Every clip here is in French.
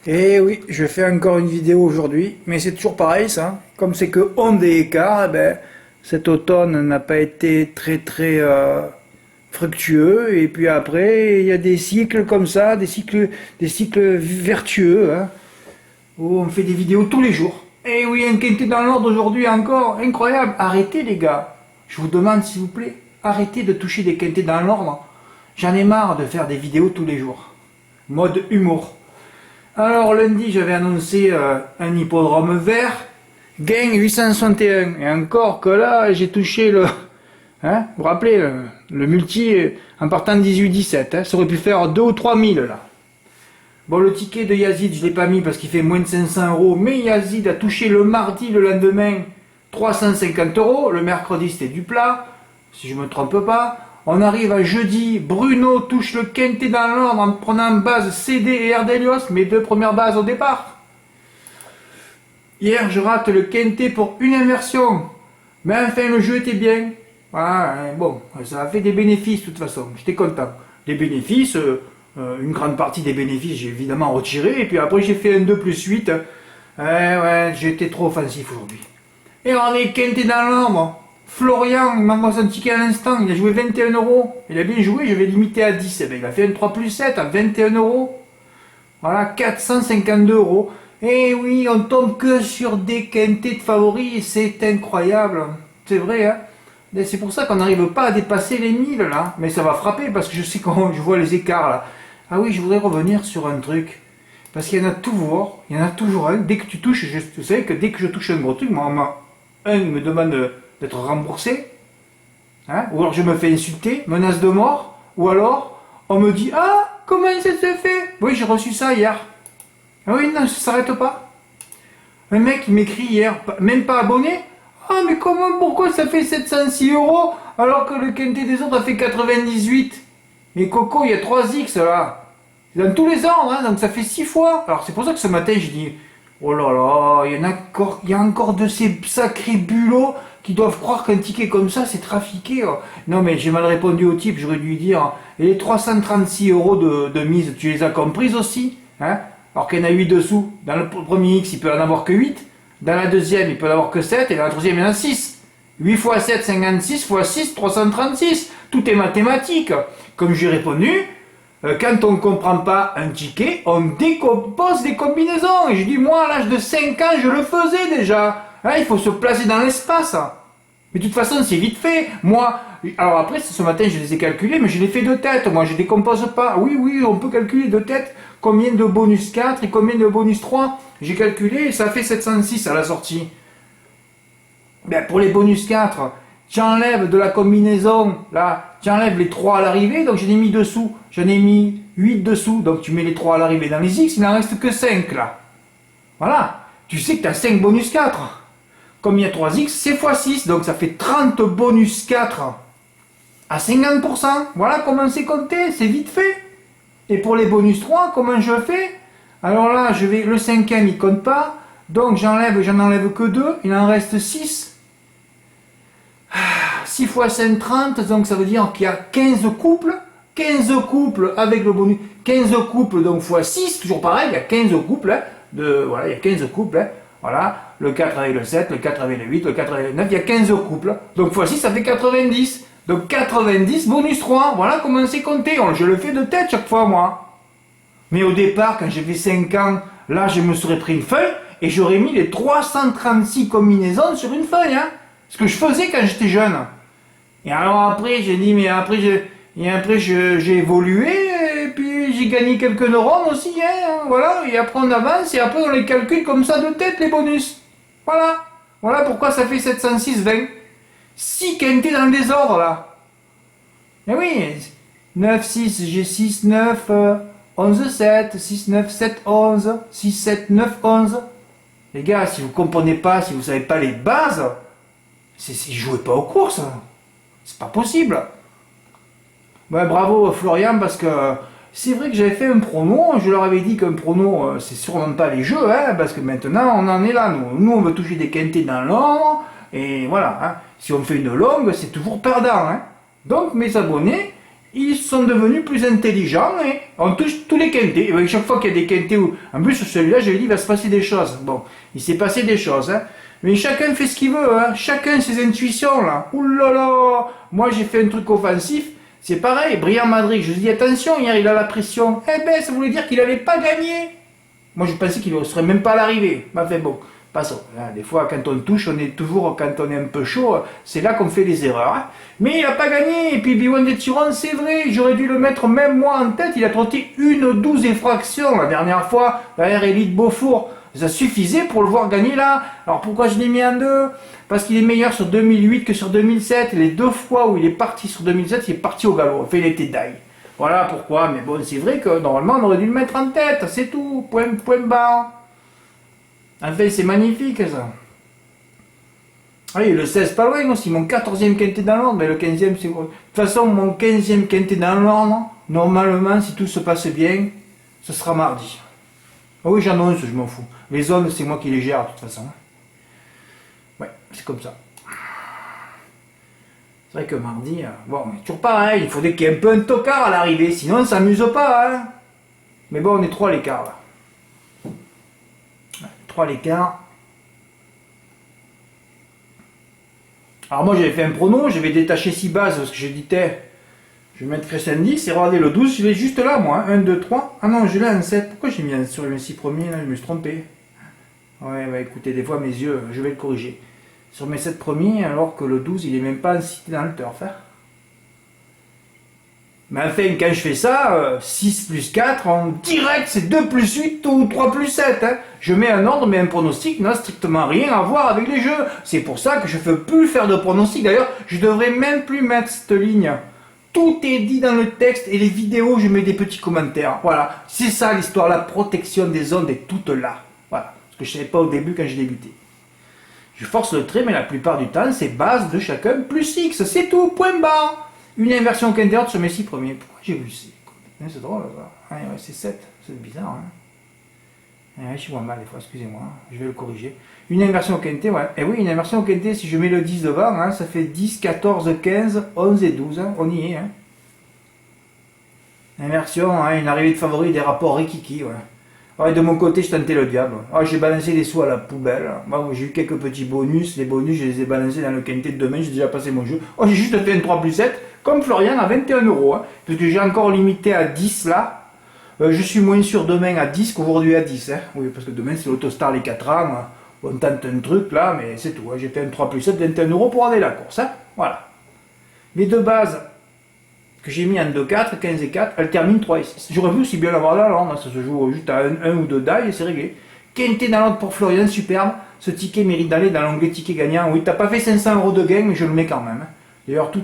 Et oui, je fais encore une vidéo aujourd'hui, mais c'est toujours pareil ça. Comme c'est que onde et écart, eh ben, cet automne n'a pas été très fructueux. Et puis après, il y a des cycles comme ça, des cycles vertueux, hein, où on fait des vidéos tous les jours. Et oui, un quintet dans l'ordre aujourd'hui encore, incroyable. Arrêtez les gars, je vous demande s'il vous plaît, arrêtez de toucher des quintets dans l'ordre. J'en ai marre de faire des vidéos tous les jours. Mode humour. Alors lundi, j'avais annoncé un hippodrome vert, gain 861. Et encore que là, j'ai touché le... Hein, vous vous rappelez, le multi en partant de 18-17. Hein, ça aurait pu faire 2 ou 3 000 là. Bon, le ticket de Yazid, je ne l'ai pas mis parce qu'il fait moins de 500 euros. Mais Yazid a touché le mardi, le lendemain, 350 euros. Le mercredi, c'était du plat, si je ne me trompe pas. On arrive à jeudi, Bruno touche le quintet dans l'ordre en prenant base CD et Ardelios, mes deux premières bases au départ. Hier, je rate le quintet pour une inversion. Mais enfin, le jeu était bien. Voilà, bon, ça a fait des bénéfices de toute façon, j'étais content. Des bénéfices, une grande partie des bénéfices, j'ai évidemment retiré. Et puis après, j'ai fait un 2 plus 8. Ouais, j'étais trop offensif aujourd'hui. Et on est quintet dans l'ordre. Florian, il m'a envoyé un ticket à l'instant, il a joué 21 euros. Il a bien joué, je vais limiter à 10. Eh bien, il a fait un 3 plus 7 à 21 euros. Voilà, 452 euros. Et oui, on tombe que sur des quintés de favoris, c'est incroyable. C'est vrai, hein. Et c'est pour ça qu'on n'arrive pas à dépasser les 1000 là. Mais ça va frapper parce que je sais quand je vois les écarts là. Ah oui, je voudrais revenir sur un truc. Parce qu'il y en a toujours, un. Dès que tu touches, vous savez que dès que je touche un gros truc, moi, un me demande d'être remboursé, hein, ou alors je me fais insulter, menace de mort, ou alors on me dit ah comment ça se fait. Oui, j'ai reçu ça hier. Ah oui, non, ça s'arrête pas. Un mec il m'écrit hier, même pas abonné. Ah mais comment, pourquoi ça fait 706 euros alors que le quintet des autres a fait 98. Mais Coco, il y a 3x là. C'est dans tous les ordres, hein, donc ça fait 6 fois. Alors c'est pour ça que ce matin j'ai dit oh là là, il y a encore de ces sacrés bulots qui doivent croire qu'un ticket comme ça c'est trafiqué. Non mais j'ai mal répondu au type, j'aurais dû lui dire et les 336 euros de mise, tu les as comprises aussi, hein? Alors qu'il y en a 8 dessous. Dans le premier X, il peut en avoir que 8. Dans la deuxième, il peut en avoir que 7. Et dans la troisième, il y en a 6. 8 x 7, 56 x 6, 336. Tout est mathématique. Comme j'ai répondu, quand on ne comprend pas un ticket, on décompose des combinaisons. Et je dis, moi, à l'âge de 5 ans, je le faisais déjà. Hein, il faut se placer dans l'espace. Mais de toute façon, c'est vite fait. Moi, alors après, ce matin, je les ai calculés, mais je les fais de tête. Moi, je ne décompose pas. Oui, on peut calculer de tête combien de bonus 4 et combien de bonus 3. J'ai calculé et ça fait 706 à la sortie. Ben, pour les bonus 4, j'enlève de la combinaison, là, j'enlève les 3 à l'arrivée, donc j'en ai mis dessous. J'en ai mis 8 dessous, donc tu mets les 3 à l'arrivée dans les X, il n'en reste que 5 là. Voilà. Tu sais que tu as 5 bonus 4. Comme il y a 3x, c'est x 6, donc ça fait 30 bonus 4 à 50%. Voilà comment c'est compté, c'est vite fait. Et pour les bonus 3, comment je fais? Alors là, le cinquième, il compte pas, donc j'en enlève que 2, il en reste 6. 6 x 5, 30, donc ça veut dire qu'il y a 15 couples. 15 couples avec le bonus. 15 couples, donc x 6, toujours pareil, il y a 15 couples. Hein, voilà, il y a 15 couples. Hein, voilà, le 4 avec le 7, le 4 avec le 8, le 4 avec le 9, il y a 15 couples. Donc x 6, ça fait 90. Donc 90 bonus 3, voilà comment c'est compté. Je le fais de tête chaque fois, moi. Mais au départ, quand j'avais 5 ans, là, je me serais pris une feuille et j'aurais mis les 336 combinaisons sur une feuille. Hein, ce que je faisais quand j'étais jeune. Et alors après, j'ai dit, mais après, j'ai évolué et puis j'ai gagné quelques neurones aussi. Hein, voilà, et après on avance et après on les calcule comme ça de tête, les bonus. Voilà. Voilà pourquoi ça fait 706, 20. 6 quintés dans le désordre, là. Eh oui, 9, 6, j'ai 6, 9, 11, 7, 6, 9, 7, 11, 6, 7, 9, 11. Les gars, si vous comprenez pas, si vous savez pas les bases, jouez pas aux courses. C'est pas possible. Ouais, bravo Florian, parce que c'est vrai que j'avais fait un prono, je leur avais dit qu'un prono, c'est sûrement pas les jeux, hein, parce que maintenant on en est là, nous on veut toucher des quintés dans l'ombre, et voilà, hein. Si on fait une longue, c'est toujours perdant, hein. Donc mes abonnés, Ils sont devenus plus intelligents et on touche tous les quintés. Et chaque fois qu'il y a des quintés, en plus sur celui-là, j'avais dit il va se passer des choses. Bon, il s'est passé des choses. Hein. Mais chacun fait ce qu'il veut. Hein. Chacun ses intuitions là. Ouh là là. Moi j'ai fait un truc offensif. C'est pareil. Brian Madrid, je lui dis attention, hier il a la pression. Eh ben ça voulait dire qu'il n'allait pas gagner. Moi je pensais qu'il ne serait même pas à l'arrivée. Enfin bon. Passons. Des fois, quand on touche, on est toujours, quand on est un peu chaud, c'est là qu'on fait les erreurs. Hein. Mais il n'a pas gagné. Et puis, Biwan des Tyrone, c'est vrai, j'aurais dû le mettre même moi en tête. Il a trotté 12 effractions la dernière fois, derrière Élite Beaufour. Ça suffisait pour le voir gagner là. Alors pourquoi je l'ai mis en 2? Parce qu'il est meilleur sur 2008 que sur 2007. Les 2 fois où il est parti sur 2007, il est parti au galop. Enfin, il était die. Voilà pourquoi. Mais bon, c'est vrai que normalement, on aurait dû le mettre en tête. C'est tout. Point barre. Enfin, c'est magnifique ça. Ah oui, le 16 pas loin aussi, mon 14e quintet dans l'ordre, mais le 15e c'est... De toute façon, mon 15e quintet dans l'ordre, normalement, si tout se passe bien, ce sera mardi. Ah oui, j'annonce, je m'en fous. Les zones, c'est moi qui les gère de toute façon. Ouais, c'est comme ça. C'est vrai que mardi, bon, mais toujours pareil, il faudrait qu'il y ait un peu un tocard à l'arrivée, sinon on s'amuse pas, hein. Mais bon, on est 3 à l'écart là. 3 à l'écart. Alors moi j'avais fait un prono, j'avais détaché 6 bases parce que j'ai dit je vais mettre Crescent 10 et regardez le 12, je l'ai juste là moi, 1, 2, 3. Ah non, je l'ai en 7. Pourquoi j'ai mis sur les 6 premiers là, je me suis trompé. Ouais, bah écoutez, des fois mes yeux, je vais le corriger. Sur mes 7 premiers, alors que le 12 il est même pas cité dans le turf. Hein. Mais enfin, quand je fais ça, 6 plus 4, en direct, c'est 2 plus 8 ou 3 plus 7. Hein. Je mets un ordre, mais un pronostic n'a strictement rien à voir avec les jeux. C'est pour ça que je ne peux plus faire de pronostic. D'ailleurs, je devrais même plus mettre cette ligne. Tout est dit dans le texte et les vidéos, je mets des petits commentaires. Voilà, c'est ça l'histoire. La protection des ondes est toute là. Voilà, ce que je ne savais pas au début quand j'ai débuté. Je force le trait, mais la plupart du temps, c'est base de chacun plus X. C'est tout, point barre. Une inversion quintet sur mes 6 premiers. Pourquoi j'ai vu C? C'est drôle, ça. Ah, ouais, c'est 7. C'est bizarre, hein. Ouais, je vois mal des fois, excusez-moi. Je vais le corriger. Une inversion quintet, ouais. Et oui, une inversion quintet, si je mets le 10 devant, hein, ça fait 10, 14, 15, 11 et 12. Hein. On y est, hein. Inversion, hein, une arrivée de favori, des rapports rikiki, ouais. Ouais, de mon côté, je tentais le diable. Ah, j'ai balancé les sous à la poubelle. Bon, j'ai eu quelques petits bonus. Les bonus, je les ai balancés dans le quintet de demain. J'ai déjà passé mon jeu. Oh, j'ai juste fait un 3 plus 7, comme Florian, à 21 €. Hein, parce que j'ai encore limité à 10 là. Je suis moins sûr demain à 10 qu'aujourd'hui à 10. Hein. Oui, parce que demain, c'est l'Autostar les 4 ans. On tente un truc là, mais c'est tout. Hein. J'ai fait un 3 plus 7, 21 € pour aller la course. Hein. Voilà. Les deux bases que j'ai mis en 2-4, 15 et 4, elle termine 3 et 6. J'aurais pu aussi bien l'avoir là, alors, ça se joue juste à 1 ou 2 die et c'est réglé. Quintet dans l'ordre pour Florian, superbe. Ce ticket mérite d'aller dans l'onglet ticket gagnant. Oui, t'as pas fait 500 € de gain, mais je le mets quand même. D'ailleurs, tout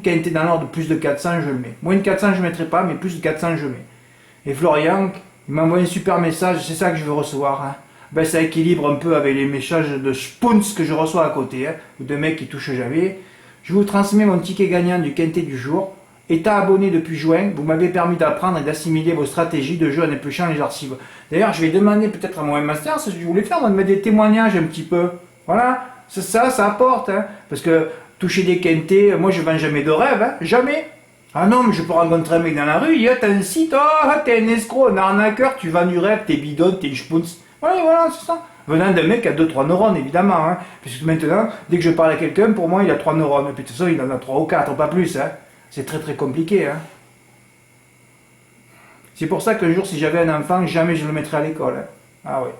quintet dans l'ordre plus de 400, je le mets. Moins de 400, je ne mettrai pas, mais plus de 400, je mets. Et Florian, il m'a envoyé un super message, c'est ça que je veux recevoir. Hein. Ben, ça équilibre un peu avec les messages de Spoons que je reçois à côté, hein, ou de mecs qui touchent jamais. Je vous transmets mon ticket gagnant du quintet du jour. État abonné depuis juin, vous m'avez permis d'apprendre et d'assimiler vos stratégies de jeu en épluchant les archives. D'ailleurs, je vais demander peut-être à mon master, ce que je voulais faire, de mettre des témoignages un petit peu. Voilà, ça apporte. Hein, parce que toucher des quintets, moi je vends jamais de rêve, hein, jamais. Ah non, mais je peux rencontrer un mec dans la rue, t'as un site, oh, t'es un escroc, un arnaqueur, tu vends du rêve, t'es bidon, t'es une schpunz. Voilà, c'est ça. Venant d'un mec qui a 2-3 neurones, évidemment. Hein, puisque maintenant, dès que je parle à quelqu'un, pour moi, il a 3 neurones. Et puis de toute façon, il en a 3 ou 4, pas plus. Hein. C'est très très compliqué. Hein. C'est pour ça qu'un jour, si j'avais un enfant, jamais je le mettrais à l'école. Hein. Ah oui.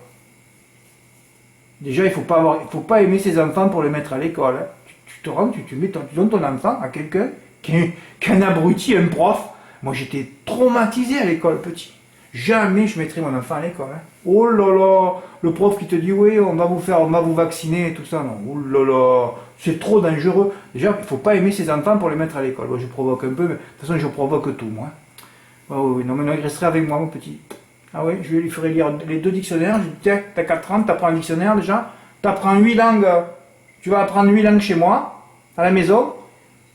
Déjà, il faut pas aimer ses enfants pour les mettre à l'école. Hein. Tu te rends, tu donnes ton enfant à quelqu'un qui est un abruti, un prof. Moi, j'étais traumatisé à l'école, petit. Jamais je mettrais mon enfant à l'école. Hein. Oh là là, le prof qui te dit oui, on va vous vacciner et tout ça. Non, oh là là, c'est trop dangereux. Déjà, il ne faut pas aimer ses enfants pour les mettre à l'école. Moi, je provoque un peu, mais de toute façon, je provoque tout, moi. Oh, oui, non, maintenant, il resterait avec moi, mon petit. Ah oui, je lui ferai lire les 2 dictionnaires. Je lui dis, tiens, t'as 4 ans, t'apprends un dictionnaire déjà. T'apprends 8 langues. Tu vas apprendre 8 langues chez moi, à la maison.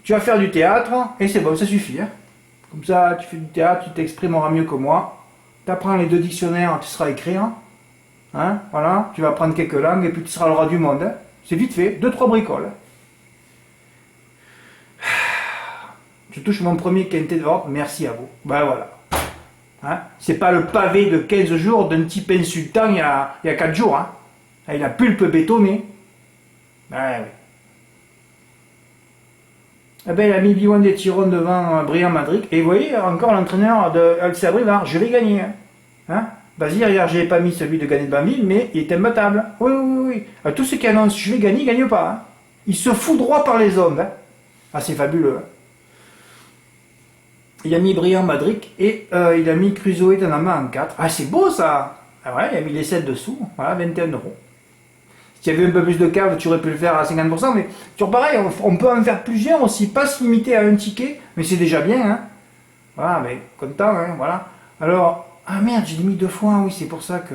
Tu vas faire du théâtre, et c'est bon, ça suffit. Hein. Comme ça, tu fais du théâtre, tu t'exprimeras mieux que moi. Tu apprends les 2 dictionnaires, tu seras écrire. Hein, voilà, tu vas apprendre quelques langues et puis tu seras le roi du monde. Hein. C'est vite fait, 2-3 bricoles. Je touche mon premier quintet d'Europe, merci à vous. Ben voilà. Hein, c'est pas le pavé de 15 jours d'un type insultant il y a 4 jours. Hein. Avec la pulpe bétonnée. Ben oui. Eh ben, il a mis Biwan des Tirons devant Brian Madric. Et vous voyez, encore l'entraîneur de Alexis Abrivard. Je vais gagner. Hein. Bazir, hier, je n'ai pas mis celui de gagner de Banville, mais il est imbattable. Oui, oui, oui. Tous ceux qui annoncent je vais gagner, ils ne gagnent pas. Hein. Il se fout droit par les ondes. Hein. Ah, c'est fabuleux. Hein. Il a mis Brian Madric et il a mis Crusoe Tanama en 4. Ah, c'est beau ça. Ah ouais, il a mis les 7 dessous. Voilà, 21 €. Si tu avais un peu plus de cave, tu aurais pu le faire à 50%, mais toujours pareil, on peut en faire plusieurs aussi, pas se limiter à un ticket, mais c'est déjà bien. Hein. Voilà, mais content, hein, voilà. Alors, ah merde, j'ai mis 2 fois, oui, c'est pour ça que...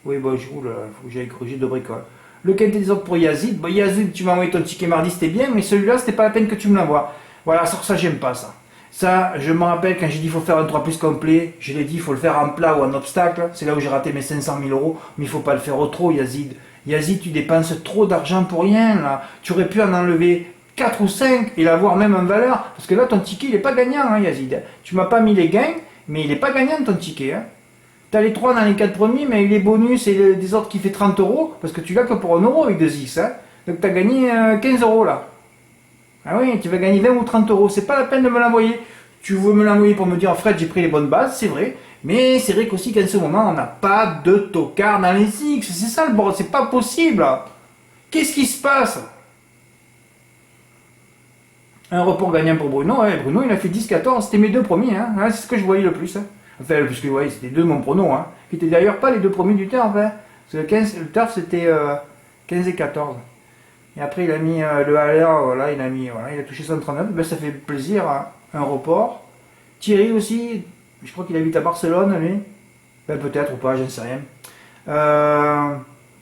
Oui, bon, il faut que j'aille corriger de bricole. Le quintet des autres pour Yazid. Bon, Yazid, tu m'as envoyé ton ticket mardi, c'était bien, mais celui-là, c'était pas la peine que tu me l'envoies. Voilà, sur ça, j'aime pas ça. Ça, je me rappelle quand j'ai dit qu'il faut faire un 3 plus complet, je l'ai dit, il faut le faire en plat ou en obstacle. C'est là où j'ai raté mes 500 000 €, mais il faut pas le faire au trop, Yazid. Yazid, tu dépenses trop d'argent pour rien, là. Tu aurais pu en enlever 4 ou 5 et l'avoir même en valeur. Parce que là, ton ticket, il n'est pas gagnant, hein, Yazid. Tu m'as pas mis les gains, mais il n'est pas gagnant, ton ticket. Hein. Tu as les 3 dans les 4 premiers, mais les bonus et des autres qui fait 30 €, parce que tu l'as que pour 1 € avec 2x. Hein. Donc, tu as gagné 15 € là. Ah oui, tu vas gagner 20 ou 30 €. C'est pas la peine de me l'envoyer. Tu veux me l'envoyer pour me dire, Fred, j'ai pris les bonnes bases, c'est vrai. Mais c'est vrai qu'aussi qu'en ce moment, on n'a pas de tocard dans les X. C'est ça le bordel, c'est pas possible. Qu'est-ce qui se passe? Un report gagnant pour Bruno. Ouais, Bruno, il a fait 10-14. C'était mes 2 premiers. Hein. Ouais, c'est ce que je voyais le plus. Hein. Enfin, le plus que je voyais, c'était 2 de mon prono. Hein. Qui étaient d'ailleurs pas les 2 premiers du turf. Hein. Parce que le turf, c'était 15 et 14. Et après, il a mis le Haller. Voilà, il a touché 139. Ben, ça fait plaisir. Hein. Un report. Thierry aussi. Je crois qu'il habite à Barcelone, lui. Ben, peut-être ou pas, je ne sais rien.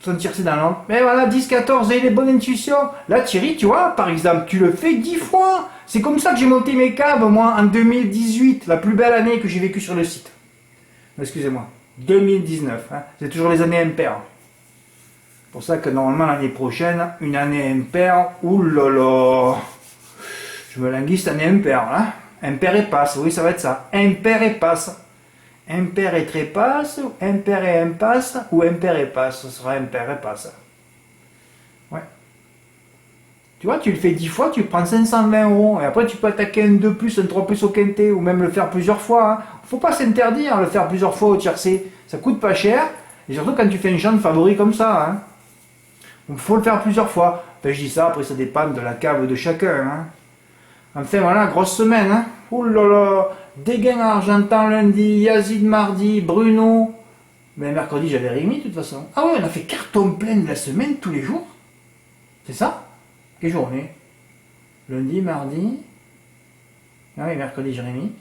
Sentir c'est dans l'ordre. Mais voilà, 10-14, et les bonnes intuitions. Là, Thierry, tu vois, par exemple, tu le fais 10 fois. C'est comme ça que j'ai monté mes caves, moi, en 2018, la plus belle année que j'ai vécue sur le site. Excusez-moi, 2019. Hein. C'est toujours les années impaires. C'est pour ça que normalement, l'année prochaine, une année impaire, oulala. Je me languis cette année impaire, hein. Impair et passe, oui, ça va être ça. Impair et passe. Impair et trépasse, ou impair et impasse, ou impair et passe. Ce sera impair et passe. Ouais. Tu vois, tu le fais 10 fois, tu prends 520 €. Et après, tu peux attaquer un 2 plus, un 3 plus au quintet, ou même le faire plusieurs fois. Hein. Faut pas s'interdire, le faire plusieurs fois au tiercé. Ça coûte pas cher. Et surtout quand tu fais une chante favori comme ça. Hein. Donc, faut le faire plusieurs fois. Enfin, je dis ça, après, ça dépend de la cave de chacun. Hein. Enfin voilà, grosse semaine, hein. Ouh là là, des gains argentins lundi, Yazid mardi, Bruno. Mais mercredi, j'avais Rémi de toute façon. Ah ouais, on a fait carton plein de la semaine tous les jours. C'est ça? Quelle journée? Lundi, mardi. Ah oui, mercredi, Jérémy.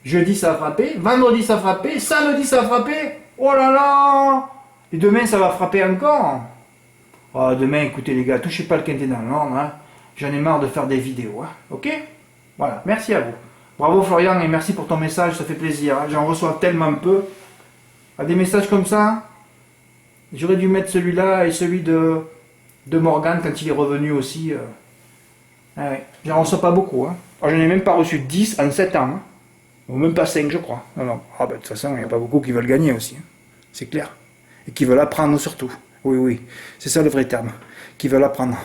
Jeudi, ça a frappé. Vendredi, ça a frappé. Samedi, ça a frappé. Oh là là! Et demain, ça va frapper encore. Oh, demain, écoutez les gars, touchez pas le quintet dans l'ordre. Hein. J'en ai marre de faire des vidéos. Hein. Ok? Voilà, merci à vous. Bravo Florian et merci pour ton message, ça fait plaisir. Hein. J'en reçois tellement peu. À des messages comme ça, j'aurais dû mettre celui-là et celui de Morgane quand il est revenu aussi. Ah ouais. J'en reçois pas beaucoup. Hein. Oh, j'en ai même pas reçu 10 en 7 ans. Hein. Ou même pas 5 je crois. Non, non. Ah, bah, de toute façon, il n'y a pas beaucoup qui veulent gagner aussi. Hein. C'est clair. Et qui veulent apprendre surtout. Oui, oui. C'est ça le vrai terme. Qui veulent apprendre.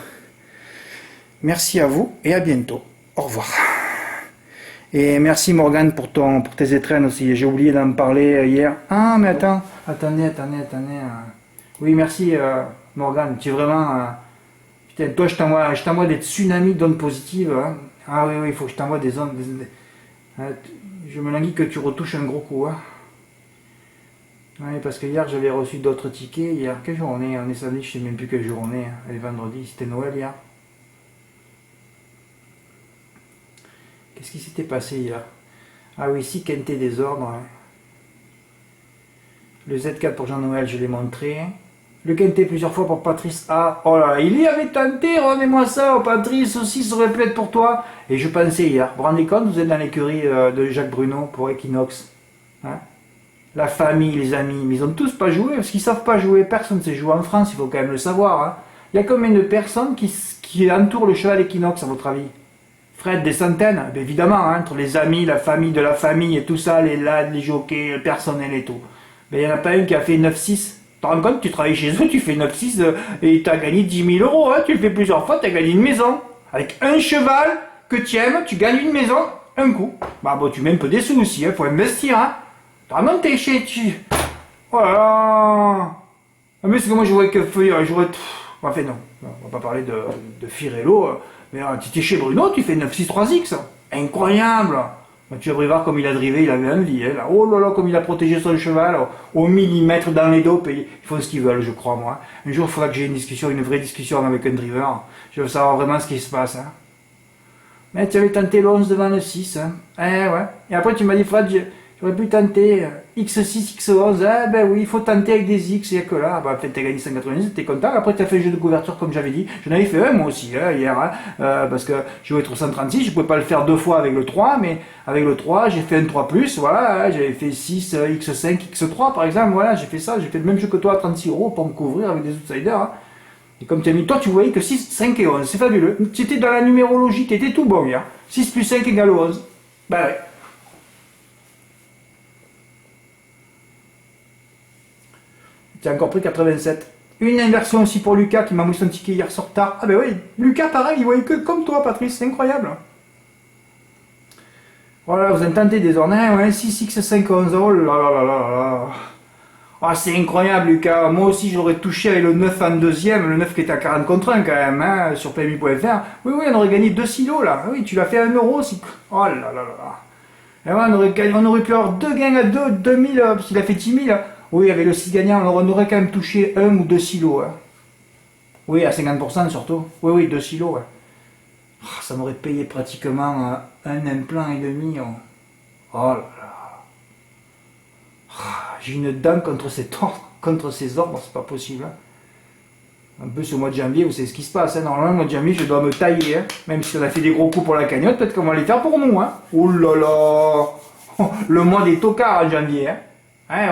Merci à vous et à bientôt. Au revoir. Et merci Morgane pour tes étrennes aussi. J'ai oublié d'en parler hier. Ah, mais attendez. Oui, merci Morgane. Tu es vraiment... Putain, toi, je t'envoie des tsunamis d'ondes positives. Hein. Ah oui, il faut que je t'envoie des ondes... Je me languis que tu retouches un gros coup. Hein. Oui, parce que hier, j'avais reçu d'autres tickets. Hier, quelle journée? On est samedi, je ne sais même plus quelle journée. Hein. Et vendredi, c'était Noël hier. Qu'est-ce qui s'était passé hier? Ah oui, ici, quintet des ordres. Hein. Le Z4 pour Jean-Noël, je l'ai montré. Le quintet plusieurs fois pour Patrice A. Oh là là, il y avait tenté, rendez-moi ça. Oh, Patrice aussi, ça aurait pu être pour toi. Et je pensais hier, vous vous rendez compte, vous êtes dans l'écurie de Jacques Bruno pour Equinox. Hein, la famille, les amis, mais ils ont tous pas joué, parce qu'ils savent pas jouer. Personne ne sait jouer en France, il faut quand même le savoir. Hein. Il y a combien de personnes qui entourent le cheval Equinox, à votre avis? Fred, des centaines, ben évidemment, hein, entre les amis, la famille de la famille et tout ça, les lads, les jockeys, le personnel et tout. Ben il n'y en a pas une qui a fait 9-6. Tu te rends compte, tu travailles chez eux, tu fais 9-6 et tu as gagné 10 000 euros. Hein, tu le fais plusieurs fois, tu as gagné une maison. Avec un cheval que tu aimes, tu gagnes une maison, un coup. Bah bon, tu mets un peu des sous aussi, faut investir. Hein. Vraiment, t'es chez... Voilà. Ah, mais c'est que moi, je vois que... J'aurais... Enfin non, on va pas parler de Firello. Mais tu étais chez Bruno, tu fais 9-6-3X. Incroyable. Mathieu Brivard, comme il a drivé, il avait envie. Hein, là. Oh là là, comme il a protégé son cheval au millimètre dans les dopes. Ils font ce qu'ils veulent, je crois, moi. Un jour, il faudra que j'ai une discussion, une vraie discussion avec un driver. Je veux savoir vraiment ce qui se passe. Hein. Mais tu avais tenté le 11 devant le 6. Hein. Eh ouais. Et après, tu m'as dit, Fred, j'aurais pu tenter X6, X11. Eh ben oui, il faut tenter avec des X. Il n'y a que là. Bah, peut-être t'as gagné 190, t'es content. Après, tu as fait le jeu de couverture, comme j'avais dit. J'en avais fait un, moi aussi, hein, hier. Hein, parce que j'ai joué 336. Je ne pouvais pas le faire deux fois avec le 3. Mais avec le 3, j'ai fait un 3+. Voilà, hein, j'avais fait 6, X5, X3, par exemple. Voilà, j'ai fait ça. J'ai fait le même jeu que toi à 36 euros pour me couvrir avec des outsiders. Hein. Et comme tu as mis, toi, tu voyais que 6, 5 et 11. C'est fabuleux. Tu étais dans la numérologie. Tu étais tout bon hier. 6 plus 5 égale 11. Bah ouais. Tu as encore pris 87. Une inversion aussi pour Lucas qui m'a moussé son ticket hier sur tard. Ah ben oui, Lucas pareil, il voyait que comme toi Patrice, c'est incroyable. Voilà, vous entendez des ornets, ouais, 6, X, 5, 11, oh là là là là là. Ah c'est incroyable Lucas, moi aussi j'aurais touché avec le 9 en deuxième, le 9 qui était à 40 contre 1 quand même, hein, sur PMI.fr. Oui, oui, on aurait gagné 2 silos là, oui, tu l'as fait à 1 euro aussi. Oh là là là là. Et ouais, on aurait pu avoir 2 gains à 2000, parce qu'il a fait 10 000. Oui, avec le 6 gagnant, on aurait quand même touché 1 ou 2 silos. Hein. Oui, à 50% surtout. Oui, oui, 2 silos. Ouais. Oh, ça m'aurait payé pratiquement un implant et demi. Oh, oh là là. Oh, j'ai une dent contre ces ordres, c'est pas possible. Hein. Un peu ce mois de janvier, vous savez ce qui se passe. Hein. Normalement, le mois de janvier, je dois me tailler. Hein. Même si on a fait des gros coups pour la cagnotte, peut-être qu'on va les faire pour nous. Hein. Oh là là. Le mois des tocards en janvier. Hein. Hein,